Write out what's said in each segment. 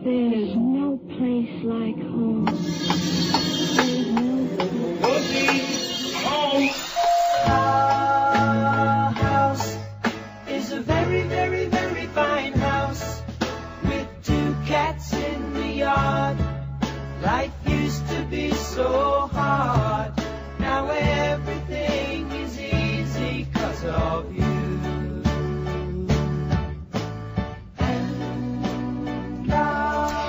There's no place like home. There's no place. Home. Our house is a very, very, very fine house with 2 cats in the yard. Life used to be so hard. Now everything is easy 'cause of you.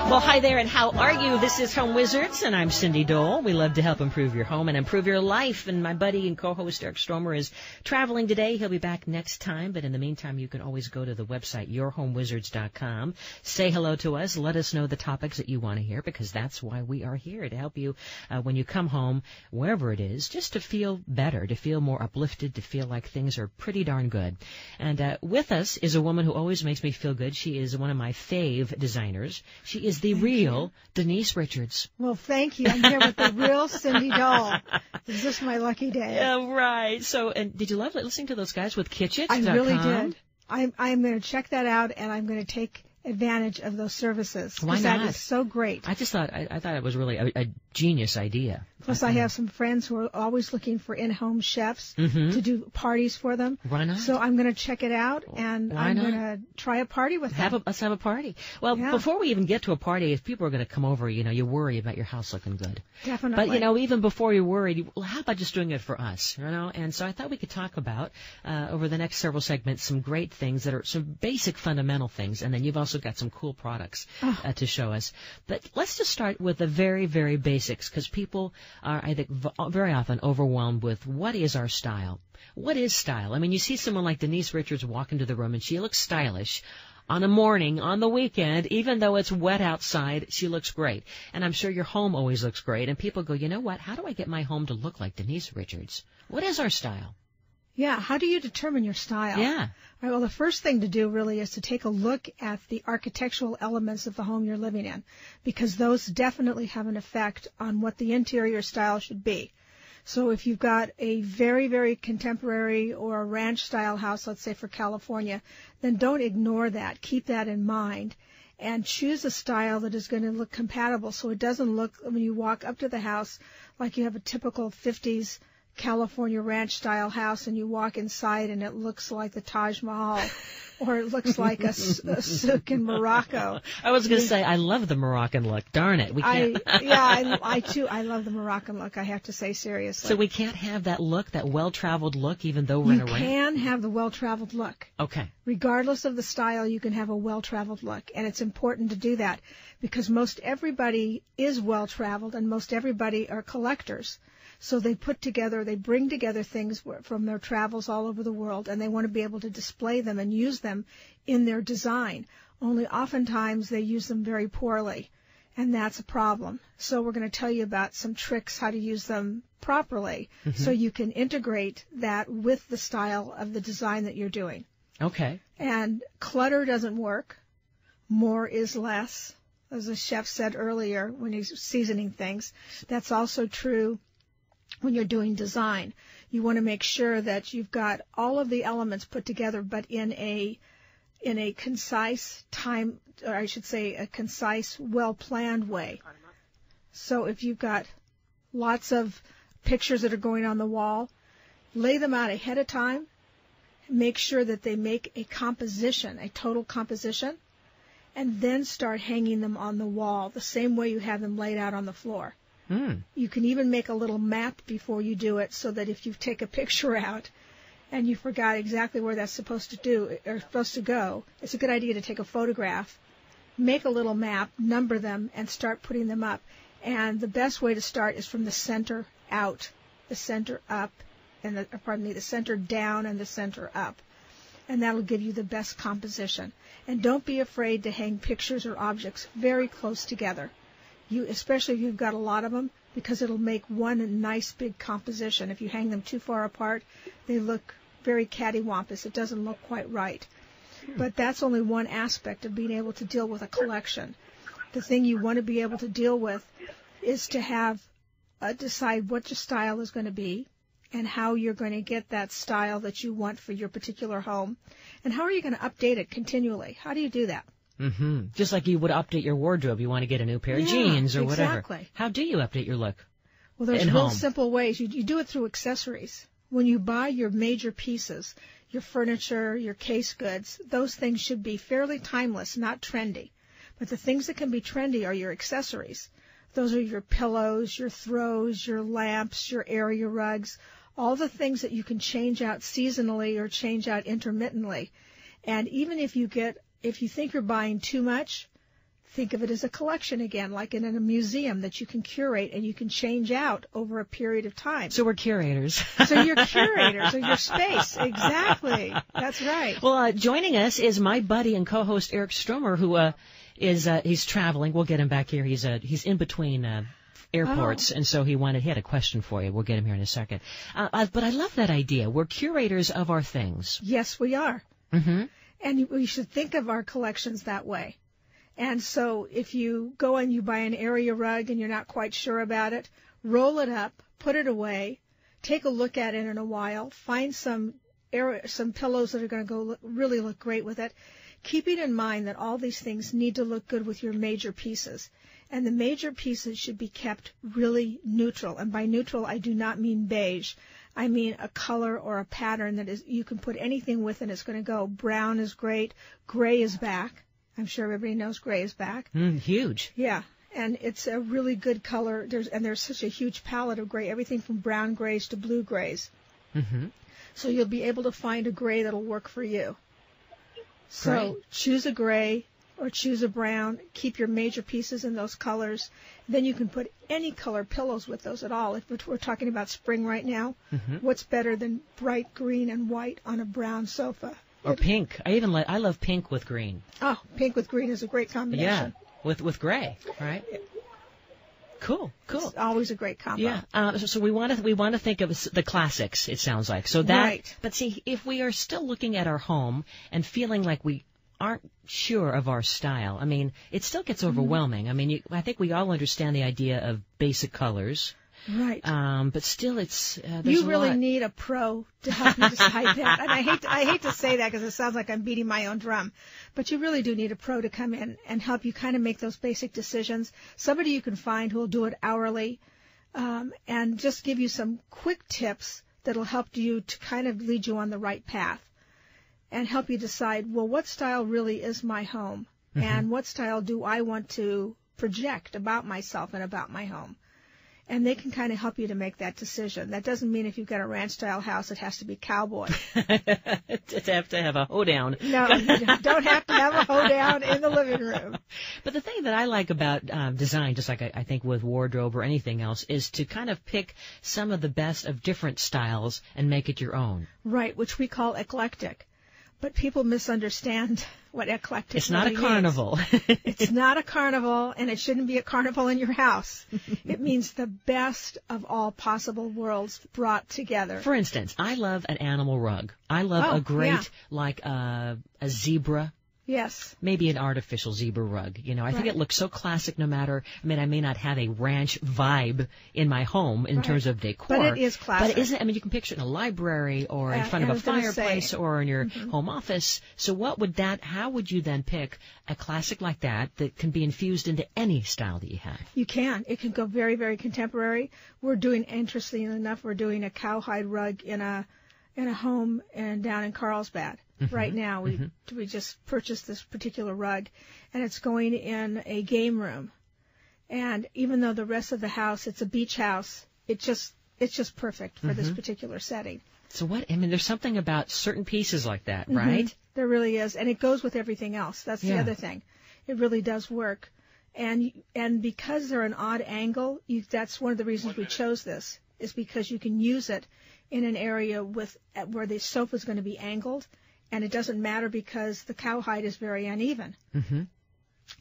Well, hi there, and how are you? This is Home Wizards, and I'm Cindy Dole. We love to help improve your home and improve your life. And my buddy and co-host Eric Stromer is traveling today. He'll be back next time. But in the meantime, you can always go to the website, yourhomewizards.com. Say hello to us. Let us know the topics that you want to hear, because that's why we are here, to help you when you come home, wherever it is, just to feel better, to feel more uplifted, to feel like things are pretty darn good. And with us is a woman who always makes me feel good. She is one of my fave designers. She is the real Denise Richards. Well, thank you. I'm here with the real Cindy Dole. Is this my lucky day? Yeah, right. So, and did you love listening to those guys with Kitchit? I really did. I'm going to check that out, and I'm going to take advantage of those services. Why not? That is so great. I just thought it was really a genius idea. Plus, I have some friends who are always looking for in-home chefs to do parties for them. Why not? So I'm going to check it out, and I'm going to try a party with them. Let's have a party. Well, before we even get to a party, if people are going to come over, you worry about your house looking good. Definitely. But, even before you're worried, well, how about just doing it for us, And so I thought we could talk about, over the next several segments, some great things that are some basic fundamental things, and then you've also got some cool products to show us. But let's just start with the very, very basics, because people are, I think, very often overwhelmed with what is our style. What is style? I mean, you see someone like Denise Richards walk into the room and she looks stylish. On a morning, on the weekend, even though it's wet outside, she looks great. And I'm sure your home always looks great. And people go, you know what? How do I get my home to look like Denise Richards? What is our style? Yeah, how do you determine your style? Yeah. All right, well, the first thing to do really is to take a look at the architectural elements of the home you're living in, because those definitely have an effect on what the interior style should be. So if you've got a very, very contemporary or a ranch-style house, let's say for California, then don't ignore that. Keep that in mind and choose a style that is going to look compatible so it doesn't look, when you walk up to the house, like you have a typical 50s California ranch-style house and you walk inside and it looks like the Taj Mahal or it looks like a souk in Morocco. I was going to say, I love the Moroccan look. Darn it. We can't. I too. I love the Moroccan look, I have to say, seriously. So we can't have that look, that well-traveled look, even though we're in a ranch? You can have the well-traveled look. Okay. Regardless of the style, you can have a well-traveled look. And it's important to do that because most everybody is well-traveled and most everybody are collectors. So they bring together things from their travels all over the world, and they want to be able to display them and use them in their design. Only oftentimes they use them very poorly, and that's a problem. So we're going to tell you about some tricks how to use them properly so you can integrate that with the style of the design that you're doing. Okay. And clutter doesn't work. More is less, as the chef said earlier when he's seasoning things. That's also true when you're doing design. You want to make sure that you've got all of the elements put together, but in a concise time, or I should say a concise, well-planned way. So if you've got lots of pictures that are going on the wall, lay them out ahead of time. Make sure that they make a composition, a total composition, and then start hanging them on the wall the same way you have them laid out on the floor. You can even make a little map before you do it so that if you take a picture out and you forgot exactly where that's supposed to go, it's a good idea to take a photograph, make a little map, number them, and start putting them up. And the best way to start is from the center out, the center up, and the center down and the center up. And that'll give you the best composition. And don't be afraid to hang pictures or objects very close together. Especially if you've got a lot of them, because it'll make one nice big composition. If you hang them too far apart, they look very cattywampus. It doesn't look quite right. But that's only one aspect of being able to deal with a collection. The thing you want to be able to deal with is to decide what your style is going to be and how you're going to get that style that you want for your particular home. And how are you going to update it continually? How do you do that? Just like you would update your wardrobe. You want to get a new pair of jeans or whatever. Exactly. How do you update your look? Well, there's in real home? simple ways. You do it through accessories. When you buy your major pieces, your furniture, your case goods, those things should be fairly timeless, not trendy. But the things that can be trendy are your accessories. Those are your pillows, your throws, your lamps, your area rugs, all the things that you can change out seasonally or change out intermittently. And even if you think you're buying too much, think of it as a collection again, like in a museum that you can curate and you can change out over a period of time. So we're curators. So you're curators of your space. Exactly. That's right. Well, joining us is my buddy and co-host Eric Stromer, who he's traveling. We'll get him back here. He's in between airports, and so he had a question for you. We'll get him here in a second. But I love that idea. We're curators of our things. Yes, we are. Mm-hmm. And we should think of our collections that way. And so if you go and you buy an area rug and you're not quite sure about it, roll it up, put it away, take a look at it in a while, find some pillows that are going to really look great with it, keeping in mind that all these things need to look good with your major pieces. And the major pieces should be kept really neutral. And by neutral, I do not mean beige. I mean a color or a pattern that is you can put anything with and it's going to go. Brown is great. Gray is back. I'm sure everybody knows gray is back. Huge. Yeah, and it's a really good color. There's such a huge palette of gray, everything from brown grays to blue grays. Mm-hmm. So you'll be able to find a gray that'll work for you. So Great. Choose a gray or choose a brown. Keep your major pieces in those colors. Then you can put any color pillows with those at all. If we're talking about spring right now, what's better than bright green and white on a brown sofa? Or pink. I love pink with green. Oh, pink with green is a great combination. Yeah, with gray, right? Cool. It's always a great combo. Yeah. So we want to think of the classics. It sounds like so that. Right. But see, if we are still looking at our home and feeling like we aren't sure of our style, I mean, it still gets overwhelming. I mean, I think we all understand the idea of basic colors. Right. But still, it's there's you a really lot. need a pro to help you decide that. And I hate to say that because it sounds like I'm beating my own drum, but you really do need a pro to come in and help you kind of make those basic decisions. Somebody you can find who will do it hourly, and just give you some quick tips that'll help you to kind of lead you on the right path, and help you decide, well, what style really is my home, and what style do I want to project about myself and about my home. And they can kind of help you to make that decision. That doesn't mean if you've got a ranch-style house, it has to be cowboy. Just have to have a hoedown. No, you don't have to have a hoedown in the living room. But the thing that I like about design, just like I think with wardrobe or anything else, is to kind of pick some of the best of different styles and make it your own. Right, which we call eclectic. But people misunderstand what eclectic It's not a really carnival. It's not a carnival, and it shouldn't be a carnival in your house. It means the best of all possible worlds brought together. For instance, I love an animal rug. I love a great, like a zebra. Yes. Maybe an artificial zebra rug. You know, I think it looks so classic no matter, I mean, I may not have a ranch vibe in my home in terms of decor. But it is classic. But it isn't, I mean, you can picture it in a library or in front of a fireplace or in your home office. So how would you then pick a classic like that can be infused into any style that you have? You can. It can go very, very contemporary. Interestingly enough, we're doing a cowhide rug in a home down in Carlsbad. Right now, we just purchased this particular rug, and it's going in a game room. And even though the rest of the house, it's a beach house, it's just perfect for this particular setting. So there's something about certain pieces like that, right? There really is, and it goes with everything else. That's the other thing. It really does work. And because they're an odd angle, that's one of the reasons we chose this, is because you can use it in an area where the sofa is going to be angled. And it doesn't matter because the cowhide is very uneven.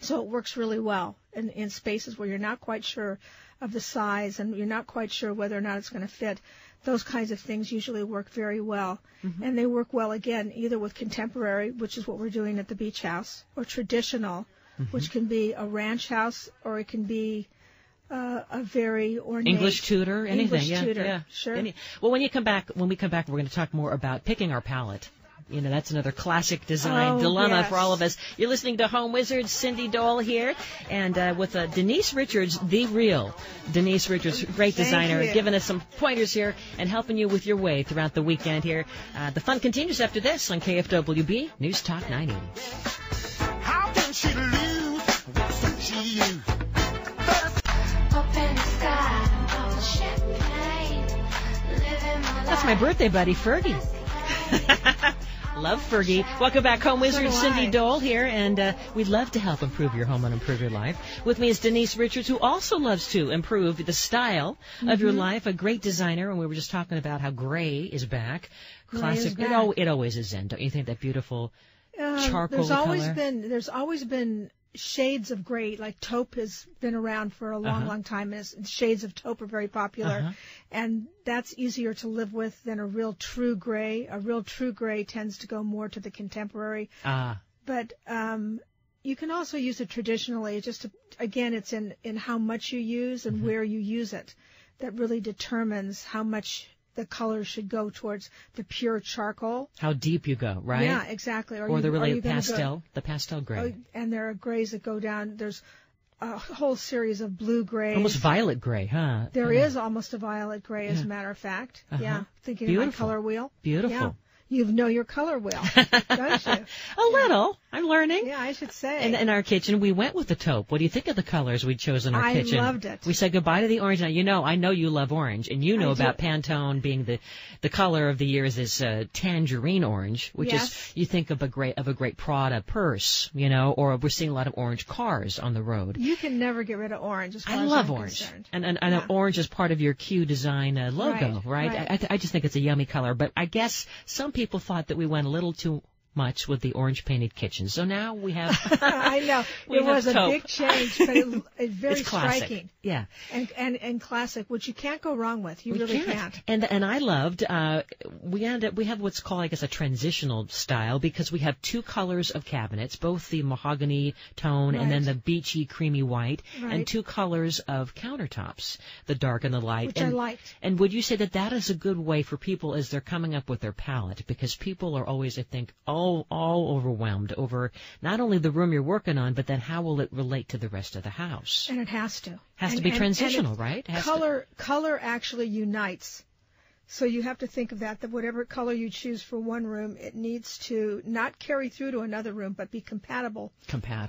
So it works really well in spaces where you're not quite sure of the size and you're not quite sure whether or not it's going to fit. Those kinds of things usually work very well. And they work well, again, either with contemporary, which is what we're doing at the beach house, or traditional, which can be a ranch house, or it can be a very ornate English Tudor, anything. English Tudor, yeah. Sure. Well, when we come back, we're going to talk more about picking our palette. You know, that's another classic design dilemma for all of us. You're listening to Home Wizards, Cindy Dole here, and with Denise Richards, the real Denise Richards, great designer, giving us some pointers here and helping you with your way throughout the weekend here. The fun continues after this on KFWB News Talk 980. How can she lose what she used? That's my birthday buddy, Fergie. Love Fergie. Welcome back, Home Wizard. Cindy Dole here, and we'd love to help improve your home and improve your life. With me is Denise Richards, who also loves to improve the style of your life, a great designer, and we were just talking about how gray is back. Classic. It always is in. Don't you think, that beautiful charcoal color? There's always been shades of gray, like taupe has been around for a long time, and shades of taupe are very popular, and that's easier to live with than a real true gray. A real true gray tends to go more to the contemporary. But you can also use it traditionally. Again, it's in how much you use and where you use it that really determines how much the color should go towards the pure charcoal. How deep you go, right? Yeah, exactly. Or the really pastel, the pastel gray. And there are grays that go down. There's a whole series of blue grays. Almost violet gray, huh? There is almost a violet gray, as a matter of fact. Yeah, thinking of my color wheel. Beautiful. Yeah. You know your color wheel, don't you? A little. I'm learning. Yeah, I should say. And in our kitchen, we went with the taupe. What do you think of the colors we chose in our kitchen? I loved it. We said goodbye to the orange. Now, I know you love orange, and you know about Pantone being the color of the year is this tangerine orange, which is, you think of a great Prada purse, you know, or we're seeing a lot of orange cars on the road. You can never get rid of orange, as far I as love I'm orange. concerned. And orange is part of your Q design logo, right? I just think it's a yummy color, but I guess some people thought that we went a little too much with the orange painted kitchen. So now we have I know. It was a big change, but it's very it's classic. striking. Yeah. And classic, which you can't go wrong with. You really can't. And I loved we have what's called, I guess, a transitional style, because we have two colors of cabinets, both the mahogany tone and then the beachy creamy white, and two colors of countertops, the dark and the light. Which I liked. And would you say that that is a good way for people as they're coming up with their palette? Because people are always, I think, all overwhelmed over not only the room you're working on, but then how will it relate to the rest of the house? And it has to. Has to be transitional, right? Color actually unites. So you have to think of that whatever color you choose for one room, it needs to not carry through to another room, but be compatible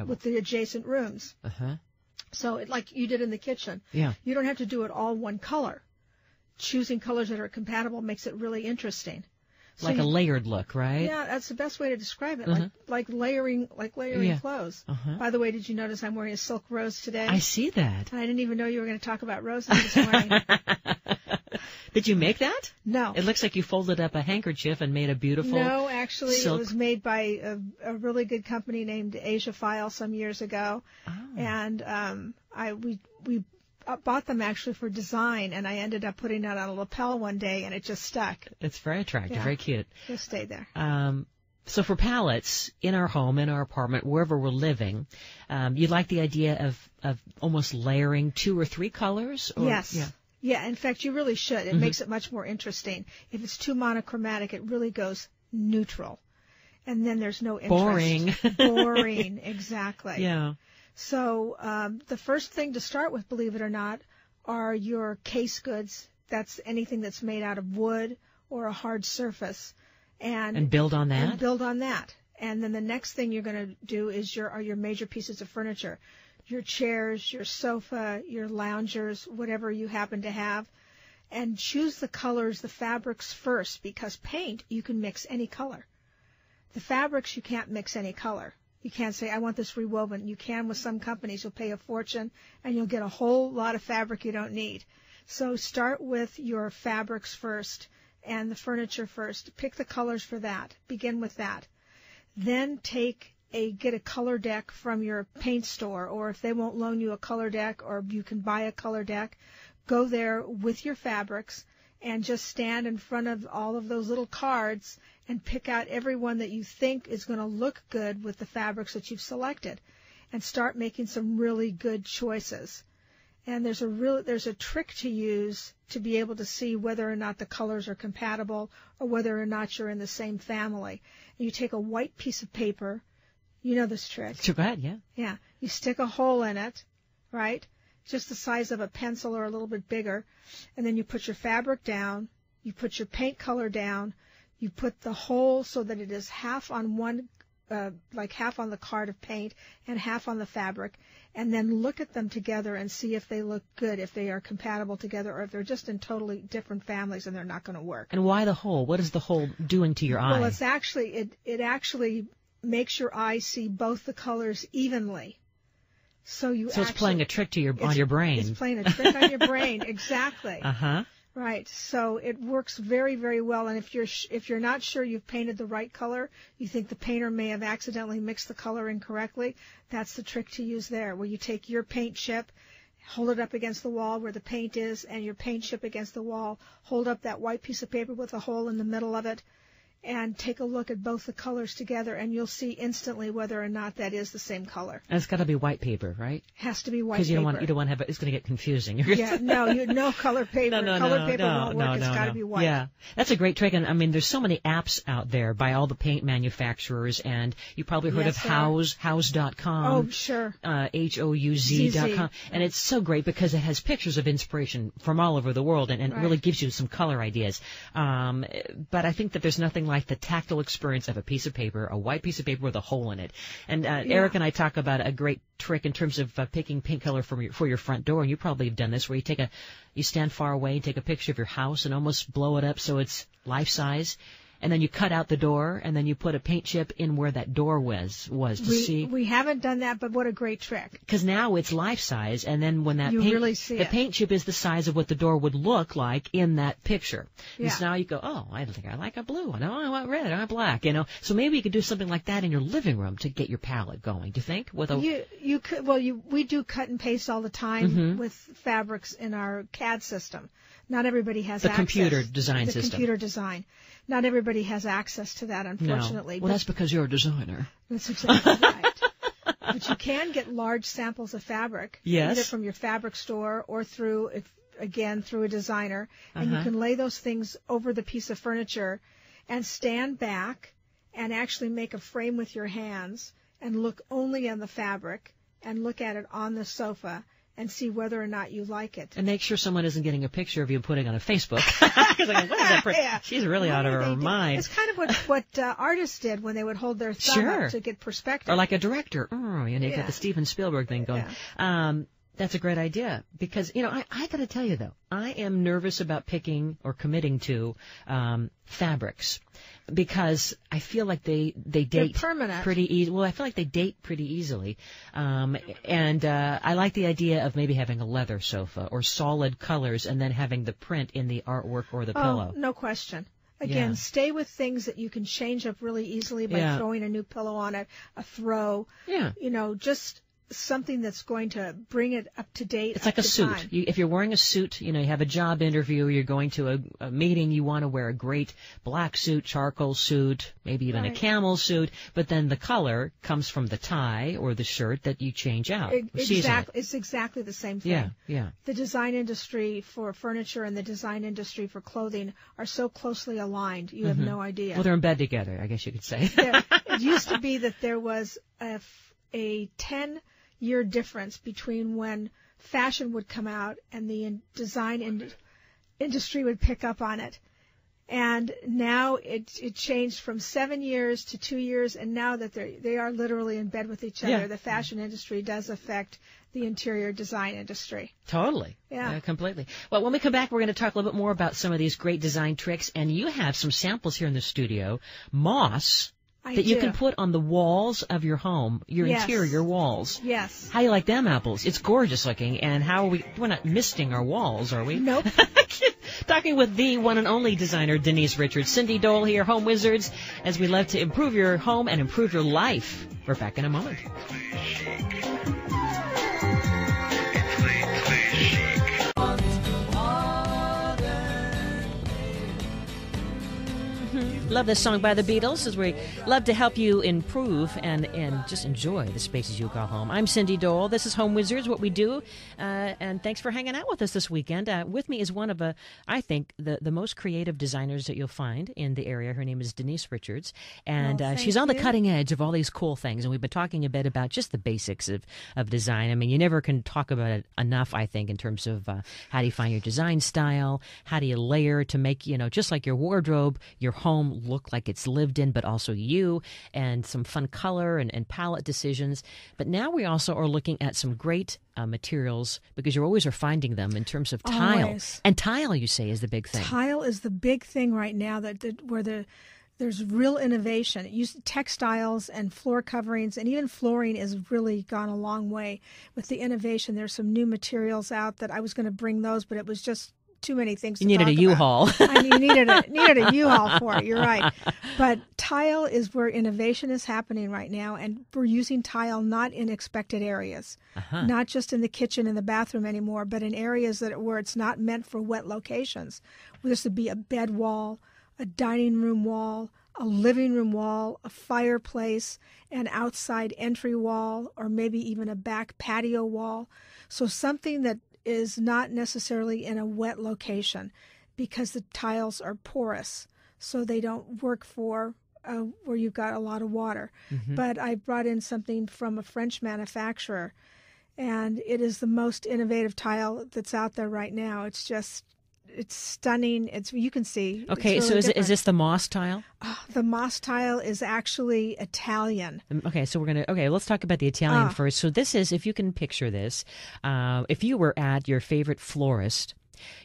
with the adjacent rooms. So like you did in the kitchen. Yeah. You don't have to do it all one color. Choosing colors that are compatible makes it really interesting. So like a layered look, right? Yeah, that's the best way to describe it. Like layering clothes. By the way, did you notice I'm wearing a silk rose today? I see that. I didn't even know you were going to talk about roses this morning. Did you make that? No. It looks like you folded up a handkerchief and made a beautiful No, actually, silk. It was made by a really good company named Asia File some years ago. And we bought them actually for design, and I ended up putting it on a lapel one day, and it just stuck. It's very attractive, very cute. Just stayed there. So for palettes in our home, in our apartment, wherever we're living, you like the idea of almost layering 2 or 3 colors? Or, yes. Yeah, in fact, you really should. It makes it much more interesting. If it's too monochromatic, it really goes neutral. And then there's no interest. Boring, exactly. Yeah. So the first thing to start with, believe it or not, are your case goods. That's anything that's made out of wood or a hard surface. And build on that? And build on that. And then the next thing you're going to do is your major pieces of furniture. Your chairs, your sofa, your loungers, whatever you happen to have. And choose the colors, the fabrics first, because paint, you can mix any color. The fabrics, you can't mix any color. You can't say, I want this rewoven. You can with some companies. You'll pay a fortune, and you'll get a whole lot of fabric you don't need. So start with your fabrics first and the furniture first. Pick the colors for that. Begin with that. Then get a color deck from your paint store, or if they won't loan you a color deck, or you can buy a color deck, go there with your fabrics and just stand in front of all of those little cards and pick out every one that you think is going to look good with the fabrics that you've selected, and start making some really good choices. And there's a trick to use to be able to see whether or not the colors are compatible or whether or not you're in the same family. And you take a white piece of paper. You know this trick. Too bad, yeah. Yeah. You stick a hole in it, right? Just the size of a pencil or a little bit bigger. And then you put your fabric down. You put your paint color down. You put the hole so that it is half on one, like half on the card of paint and half on the fabric, and then look at them together and see if they look good, if they are compatible together, or if they're just in totally different families and they're not going to work. And why the hole? What is the hole doing to your eye? Well, it's actually, it actually makes your eye see both the colors evenly. So it's playing a trick on your brain. It's playing a trick on your brain, exactly. Uh-huh. Right. So it works very, very well. And if you're not sure you've painted the right color, you think the painter may have accidentally mixed the color incorrectly, that's the trick to use there, where you take your paint chip, hold it up against the wall where the paint is, and your paint chip against the wall, hold up that white piece of paper with a hole in the middle of it, and take a look at both the colors together, and you'll see instantly whether or not that is the same color. And it's got to be white paper, right? Has to be white paper. Because you don't want to have it. It's going to get confusing. Yeah, no color paper. Color paper won't work. It's got to be white. Yeah, that's a great trick. And I mean, there's so many apps out there by all the paint manufacturers, and you probably heard of House.com. Oh, sure. Houz.com. And it's so great because it has pictures of inspiration from all over the world, and it really gives you some color ideas. But I think that there's nothing like the tactile experience of a piece of paper, a white piece of paper with a hole in it. And Eric and I talk about a great trick in terms of picking paint color for your front door. And you probably have done this, where you stand far away and take a picture of your house and almost blow it up so it's life size. And then you cut out the door, and then you put a paint chip in where that door was to see. We haven't done that, but what a great trick. Because now it's life size, and then when the paint chip is the size of what the door would look like in that picture. Yeah. And so now you go, oh, I think I like a blue one. Oh, I want red. I want black. So maybe you could do something like that in your living room to get your palette going. Do you think? You could. Well, we do cut and paste all the time with fabrics in our CAD system. Not everybody has access. Computer design system. The computer design. Not everybody has access to that, unfortunately. No. Well, that's because you're a designer. That's exactly right. But you can get large samples of fabric, either from your fabric store or through a designer, and you can lay those things over the piece of furniture and stand back and actually make a frame with your hands and look only on the fabric and look at it on the sofa and see whether or not you like it. And make sure someone isn't getting a picture of you and putting it on a Facebook. Because what is that? Yeah. She's really out of her mind. It's kind of what artists did when they would hold their thumb up to get perspective. Or like a director. You got the Steven Spielberg thing going. Yeah. That's a great idea. Because, I got to tell you, though, I am nervous about picking or committing to fabrics. Because I feel like they date pretty easily. Well, I feel like they date pretty easily. And I like the idea of maybe having a leather sofa or solid colors and then having the print in the artwork or the pillow. No question. Again, stay with things that you can change up really easily by throwing a new pillow on it, a throw. Yeah. Just something that's going to bring it up to date. It's like a suit. If you're wearing a suit, you have a job interview, you're going to a meeting, you want to wear a great black suit, charcoal suit, maybe even a camel suit, but then the color comes from the tie or the shirt that you change out. Exactly. It's exactly the same thing. Yeah. The design industry for furniture and the design industry for clothing are so closely aligned, you have no idea. Well, they're in bed together, I guess you could say. It used to be that there was a 10-year difference between when fashion would come out and the design industry would pick up on it. And now it changed from 7 years to 2 years, and now that they are literally in bed with each other, the fashion industry does affect the interior design industry. Totally. Yeah. Completely. Well, when we come back, we're going to talk a little bit more about some of these great design tricks, and you have some samples here in the studio. Moss. You can put on the walls of your home, your interior walls. Yes. How you like them apples? It's gorgeous looking. And how we're not misting our walls, are we? Nope. Talking with the one and only designer, Denise Richards. Cindy Dole here, Home Wizards, as we love to improve your home and improve your life. We're back in a moment. Love this song by the Beatles, as we love to help you improve and just enjoy the spaces you call home. I'm Cindy Dole. This is Home Wizards, what we do. And thanks for hanging out with us this weekend. With me is one of, I think, the most creative designers that you'll find in the area. Her name is Denise Richards. And she's on the cutting edge of all these cool things. And we've been talking a bit about just the basics of design. I mean, you never can talk about it enough, I think, in terms of how do you find your design style? How do you layer to make, just like your wardrobe, your home look like it's lived in, but also you, and some fun color and palette decisions. But now we also are looking at some great materials, because you always are finding them in terms of tile. Always. And tile, you say, is the big thing. Tile is the big thing right now there's real innovation. Textiles and floor coverings, and even flooring has really gone a long way with the innovation. There's some new materials out that I was going to bring those, but it was just too many things to talk about. You needed a U-Haul. You needed a U-Haul for it. You're right. But tile is where innovation is happening right now, and we're using tile not in expected areas, not just in the kitchen and the bathroom anymore, but in areas where it's not meant for wet locations. This would be a bed wall, a dining room wall, a living room wall, a fireplace, an outside entry wall, or maybe even a back patio wall. So something that is not necessarily in a wet location, because the tiles are porous, so they don't work for where you've got a lot of water. But I brought in something from a French manufacturer, and it is the most innovative tile that's out there right now. It's stunning. You can see. Okay, it's so really is this the moss tile? The moss tile is actually Italian. Okay, so let's talk about the Italian first. So this is, if you can picture this, if you were at your favorite florist,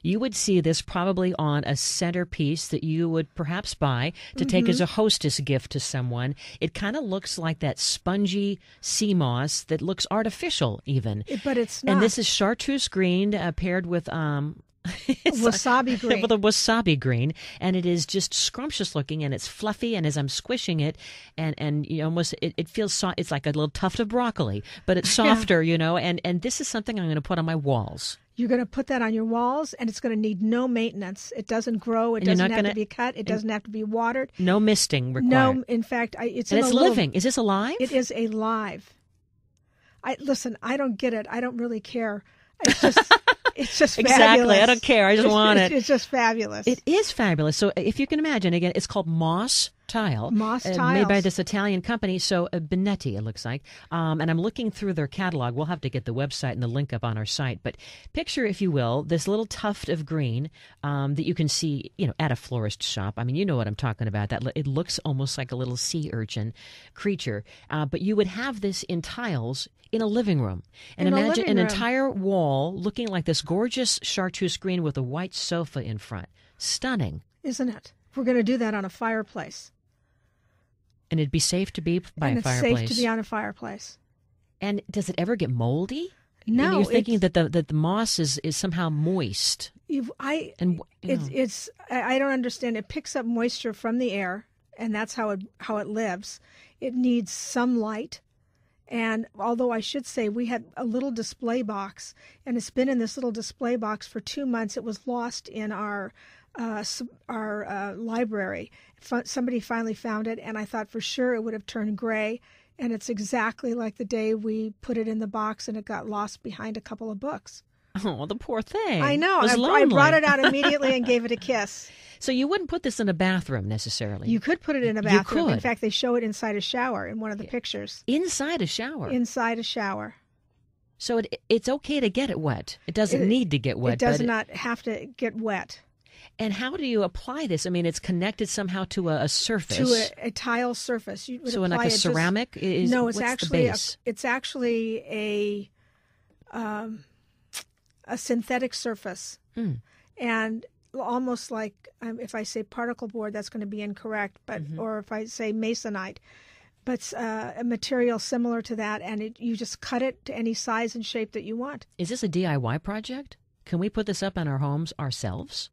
you would see this probably on a centerpiece that you would perhaps buy to take as a hostess gift to someone. It kind of looks like that spongy sea moss that looks artificial even. But it's not. And this is chartreuse green paired with wasabi green. With a wasabi green, and it is just scrumptious looking, and it's fluffy, and as I'm squishing it, and you almost it feels soft. It's like a little tuft of broccoli, but it's softer, and this is something I'm going to put on my walls. You're going to put that on your walls, and it's going to need no maintenance. It doesn't grow. It doesn't have to be cut. It doesn't have to be watered. No misting required. No, in fact, it's living. Is this alive? It is alive. Listen, I don't get it. I don't really care. It's just exactly. Fabulous. I don't care. I just want it. It's just fabulous. It is fabulous. So if you can imagine, again, it's called moss tile. Moss tiles. Made by this Italian company, so Benetti, it looks like. And I'm looking through their catalog. We'll have to get the website and the link up on our site. But picture, if you will, this little tuft of green that you can see, at a florist shop. I mean, you know what I'm talking about. That it looks almost like a little sea urchin creature. But you would have this in tiles in a living room. And imagine an entire wall looking like this gorgeous chartreuse green with a white sofa in front. Stunning. Isn't it? We're going to do that on a fireplace. And it'd be safe to be by a fireplace. It's safe to be on a fireplace. And does it ever get moldy? No. You're thinking that the moss is somehow moist. I don't understand. It picks up moisture from the air, and that's how it lives. It needs some light. And although I should say we had a little display box, and it's been in this little display box for 2 months. It was lost in our library. Somebody finally found it, and I thought for sure it would have turned gray. And it's exactly like the day we put it in the box, and it got lost behind a couple of books. Oh, the poor thing. I know. I brought it out immediately and gave it a kiss. So you wouldn't put this in a bathroom necessarily. You could put it in a bathroom. You could. In fact, they show it inside a shower in one of the pictures. Inside a shower? Inside a shower. So it's okay to get it wet. It doesn't need to get wet. It does not have to get wet. And how do you apply this? I mean, it's connected somehow to a surface. To a tile surface. You would so apply like a ceramic? No, it's actually a synthetic surface. And almost like, if I say particle board, that's going to be incorrect, but or if I say masonite. But a material similar to that, and you just cut it to any size and shape that you want. Is this a DIY project? Can we put this up in our homes ourselves?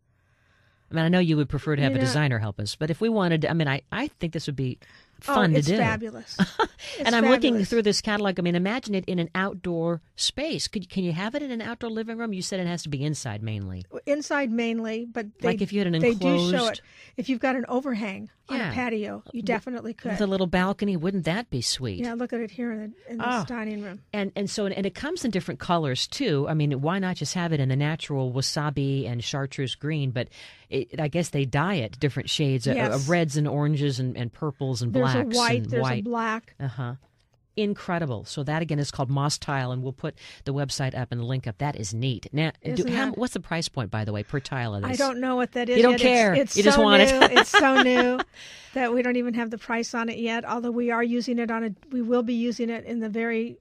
I mean, I know you would prefer to have a designer help us, but if we wanted to, I mean, I think this would be fun to it's do. Fabulous. And I'm looking through this catalog. I mean, imagine it in an outdoor space. Can you have it in an outdoor living room? You said it has to be inside mainly. Inside mainly, but Like if you had an they enclosed... do show it. If you've got an overhang on Yeah. a patio, you definitely could. With a little balcony, wouldn't that be sweet? Yeah, look at it here in this dining room. And it comes in different colors too. I mean, why not just have it in the natural wasabi and chartreuse green? But I guess they dye it different shades of reds and oranges and purples and blacks. There's a white, and there's a black. Incredible. So that again is called Moss Tile, and we'll put the website up and the link up. That is neat. Now, what's the price point, by the way, per tile of this? I don't know what that is. You don't yet. care. It's You so just want new. it. It's so new that we don't even have the price on it yet. Although we are using it we will be using it in the very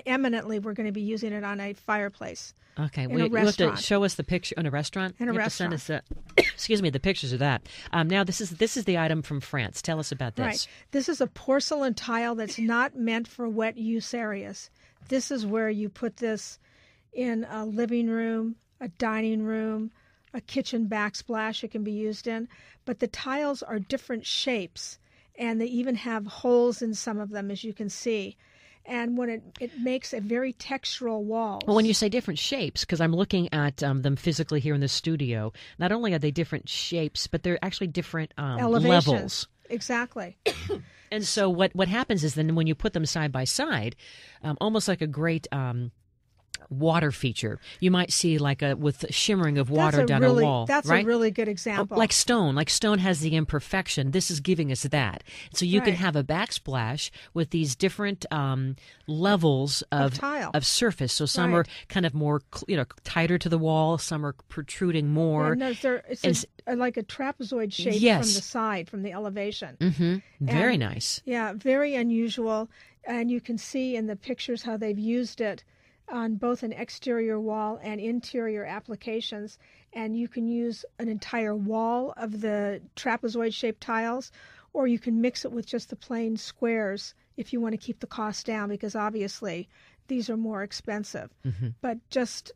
eminently. We're going to be using it on a fireplace. Okay, in a you have to restaurant. show us the picture in a restaurant. In a You have restaurant. to send us excuse me, the pictures of that. Now this is the item from France. Tell us about this. Right. This is a porcelain tile that's not meant for wet use areas. This is where you put this in a living room, a dining room, a kitchen backsplash it can be used in. But the tiles are different shapes, and they even have holes in some of them, as you can see. And when it makes a very textural wall. Well, when you say different shapes, because I'm looking at them physically here in the studio, not only are they different shapes, but they're actually different elevations. levels. Exactly. And so what happens is then when you put them side by side, almost like a great water feature, you might see like with shimmering of water down a wall. That's right? a really good example. Like stone has the imperfection. This is giving us that. So you can have a backsplash with these different levels of tile, of surface. So some are kind of more tighter to the wall. Some are protruding more. Yeah, no, it's like a trapezoid shape from the side, from the elevation. Mm-hmm. Very nice. Yeah, very unusual. And you can see in the pictures how they've used it on both an exterior wall and interior applications. And you can use an entire wall of the trapezoid-shaped tiles, or you can mix it with just the plain squares if you want to keep the cost down, because obviously these are more expensive. Mm-hmm. But just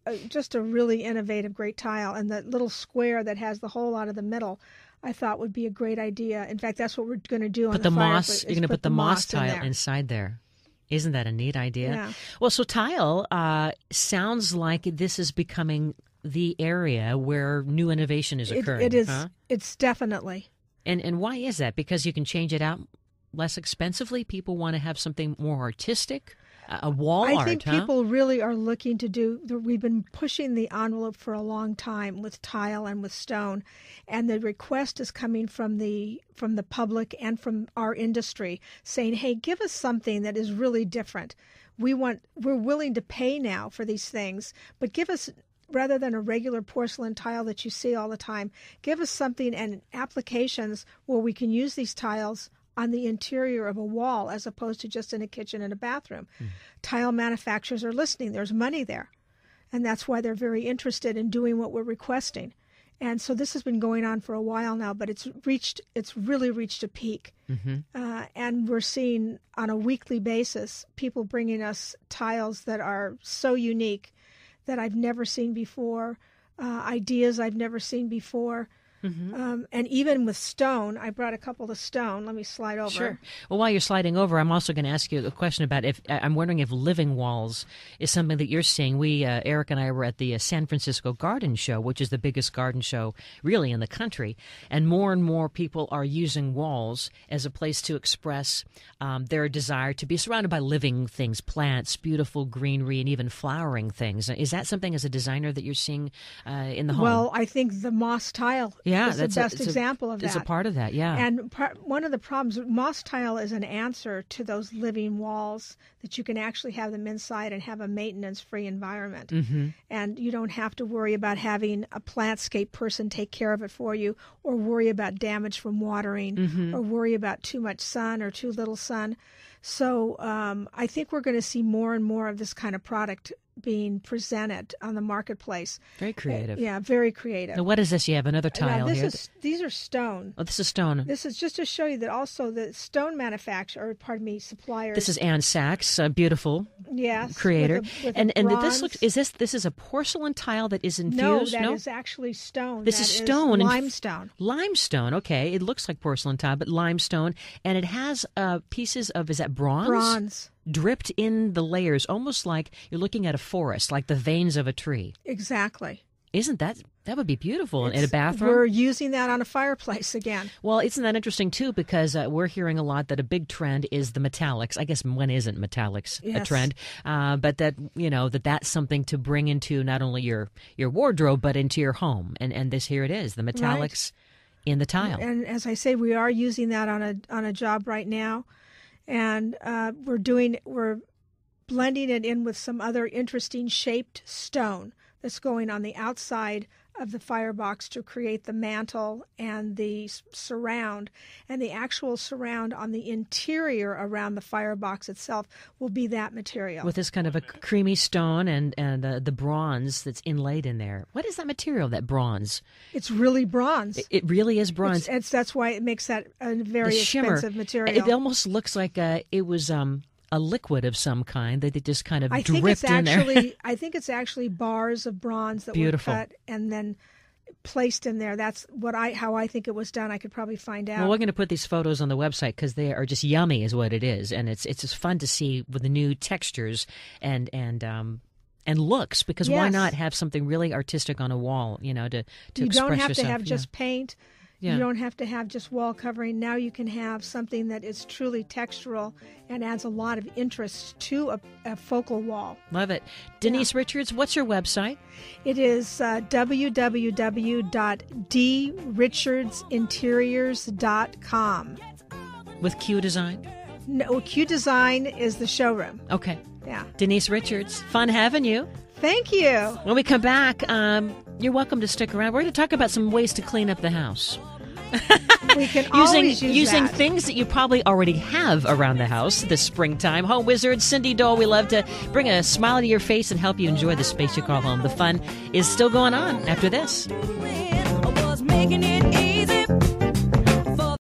a really innovative, great tile. And that little square that has the hole out of the middle, I thought would be a great idea. In fact, that's what we're going to do on the fireplace. You're going to put the moss tile inside there. Isn't that a neat idea? Yeah. Well, so tile sounds like this is becoming the area where new innovation is occurring. It is. Huh? It's definitely. And why is that? Because you can change it out less expensively? People want to have something more artistic? A wall art, I think people really are looking to do. We've been pushing the envelope for a long time with tile and with stone, and the request is coming from the public and from our industry, saying, "Hey, give us something that is really different. We're willing to pay now for these things, but give us." Rather than a regular porcelain tile that you see all the time, give us something and applications where we can use these tiles on the interior of a wall as opposed to just in a kitchen and a bathroom. Tile manufacturers are listening. There's money there. And that's why they're very interested in doing what we're requesting. And so this has been going on for a while now, but it's really reached a peak. Mm-hmm. And we're seeing on a weekly basis people bringing us tiles that are so unique that I've never seen before, ideas I've never seen before. Mm-hmm. And even with stone, I brought a couple of stone. Let me slide over. Sure. Well, while you're sliding over, I'm also going to ask you a question about I'm wondering if living walls is something that you're seeing. Eric and I were at the San Francisco Garden Show, which is the biggest garden show really in the country. And more people are using walls as a place to express their desire to be surrounded by living things, plants, beautiful greenery, and even flowering things. Is that something as a designer that you're seeing in the home? Well, I think the moss tile is the best example of that. It's a part of that, yeah. And one of the problems, moss tile is an answer to those living walls that you can actually have them inside and have a maintenance-free environment. Mm-hmm. And you don't have to worry about having a plantscape person take care of it for you, or worry about damage from watering, or worry about too much sun or too little sun. So I think we're going to see more and more of this kind of product being presented on the marketplace. Very creative. Yeah, very creative. Now, what is this? You have another tile Now, here. These are stone. Oh, this is stone. This is just to show you that also the stone suppliers. This is Anne Sachs, a beautiful creator. With and bronze. this is a porcelain tile that is infused? No, that is actually stone. This is stone. Limestone. Limestone, okay. It looks like porcelain tile, but limestone. And it has pieces of, is that bronze? Bronze. Dripped in the layers, almost like you're looking at a forest, like the veins of a tree. Exactly. Isn't that would be beautiful in a bathroom? We're using that on a fireplace again. Well, isn't that interesting, too, because we're hearing a lot that a big trend is the metallics. I guess when isn't metallics a trend? But that, that's something to bring into not only your wardrobe, but into your home. And this here it is, the metallics in the tile. And as I say, we are using that on a job right now. And we're blending it in with some other interesting shaped stone that's going on the outside of the firebox to create the mantle and the surround. And the actual surround on the interior around the firebox itself will be that material. With this kind of a creamy stone and the bronze that's inlaid in there. What is that material, that bronze? It's really bronze. It really is bronze. That's why it makes that a very expensive material. It almost looks like it was a liquid of some kind that they just kind of dripped in there. I think it's actually bars of bronze that Beautiful. were cut and then placed in there. That's how I think it was done. I could probably find out. Well, we're going to put these photos on the website because they are just yummy, is what it is, and it's just fun to see with the new textures and looks. Because why not have something really artistic on a wall? To express yourself. You don't have to have just paint. Yeah. You don't have to have just wall covering. Now you can have something that is truly textural and adds a lot of interest to a focal wall. Love it. Denise Richards, what's your website? It is www.drichards.interiors.com. With Q Design? No, Q Design is the showroom. Okay. Yeah. Denise Richards, fun having you. Thank you. When we come back, you're welcome to stick around. We're going to talk about some ways to clean up the house. We can always using that. Things that you probably already have around the house this springtime. Home Wizard, Cindy Dole, we love to bring a smile to your face and help you enjoy the space you call home. The fun is still going on after this.